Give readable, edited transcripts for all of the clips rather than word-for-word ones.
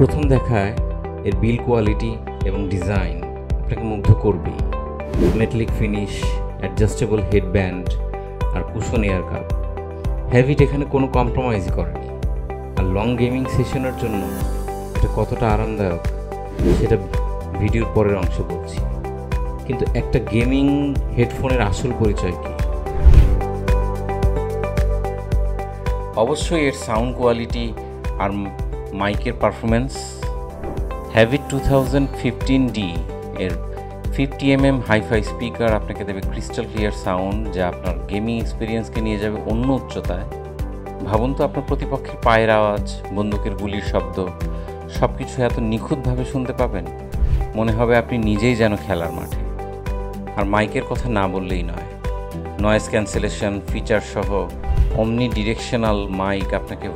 প্রথম দেখায় এর বিল কোয়ালিটি এবং ডিজাইন আপনাকে মুগ্ধ করবেই। মেটালিক ফিনিশ, অ্যাডজাস্টেবল হেডব্যান্ড আর কুশন এয়ার কাপ, হেভিট এখানে কোনো কম্প্রোমাইজই করেনি। আর লং গেমিং সেশনের জন্য এটা কতটা আরামদায়ক সেটা ভিডিওর পরের অংশ বলছি। কিন্তু একটা গেমিং হেডফোনের আসল পরিচয় কি? অবশ্যই এর সাউন্ড কোয়ালিটি আর মাইকের পারফরমেন্স। হ্যাভিট 2015D এর 50mm হাইফাই স্পিকার আপনাকে দেবে ক্রিস্টাল ক্লিয়ার সাউন্ড, যা আপনার গেমিং এক্সপিরিয়েন্সকে নিয়ে যাবে অন্য উচ্চতায়। ভাবুন তো, আপনার প্রতিপক্ষের পায়ের আওয়াজ, বন্দুকের গুলির শব্দ সব কিছু এত নিখুঁতভাবে শুনতে পাবেন, মনে হবে আপনি নিজেই যেন খেলার মাঠে। আর মাইকের কথা না বললেই নয়, নয়েজ ক্যান্সেলেশন ফিচার সহ অমনি ডিরেকশনাল মাইক আপনাকে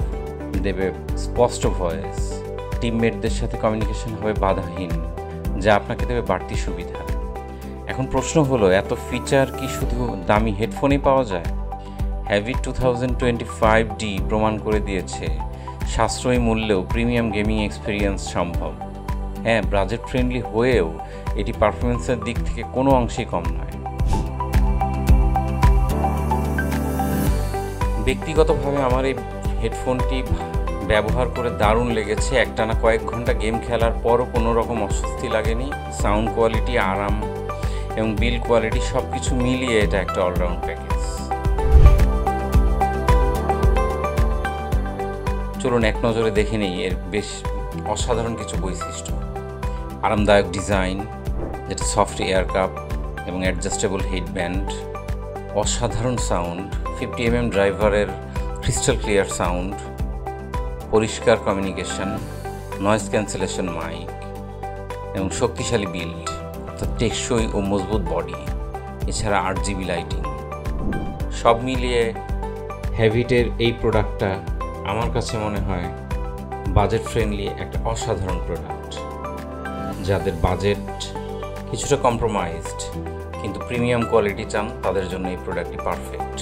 দেবে স্পষ্ট ভয়েস। টিমমেটদের সাথে কমিউনিকেশন হবে বাধাহীন, যা আপনাকে দেবে বাড়তি সুবিধা। এখন প্রশ্ন হলো, এত ফিচার কি শুধু দামি হেডফোনেই পাওয়া যায়? হ্যাভিট 2025D প্রমাণ করে দিয়েছে সাশ্রয়ী মূল্যেও প্রিমিয়াম গেমিং এক্সপিরিয়েন্স সম্ভব। হ্যাঁ, বাজেট ফ্রেন্ডলি হয়েও এটি পারফরমেন্সের দিক থেকে কোনো অংশেই কম নয়। ব্যক্তিগতভাবে আমার এই হেডফোনটি ব্যবহার করে দারুণ লেগেছে। একটানা কয়েক ঘন্টা গেম খেলার পরও কোনো রকম অস্বস্তি লাগেনি। সাউন্ড কোয়ালিটি, আরাম এবং বিল কোয়ালিটি সব কিছু মিলিয়ে এটা একটা অলরাউন্ড প্যাকেজ। চলুন এক নজরে দেখে নেই এর বেশ অসাধারণ কিছু বৈশিষ্ট্য। আরামদায়ক ডিজাইন, যেটা সফট এয়ার কাপ এবং অ্যাডজাস্টেবল হেডব্যান্ড। অসাধারণ সাউন্ড, 50mm ড্রাইভারের ক্রিস্টাল ক্লিয়ার সাউন্ড। পরিষ্কার কমিউনিকেশন, নয়েজ ক্যান্সেলেশন মাইক এবং শক্তিশালী বিল্ড, অর্থাৎ টেকসই ও মজবুত বডি। এছাড়া 8GB লাইটিং। সব মিলিয়ে হ্যাভিটের এই প্রোডাক্টটা আমার কাছে মনে হয় বাজেট ফ্রেন্ডলি একটা অসাধারণ প্রোডাক্ট। যাদের বাজেট কিছুটা কম্প্রোমাইজড কিন্তু প্রিমিয়াম কোয়ালিটি চান, তাদের জন্য এই প্রোডাক্টটি পারফেক্ট।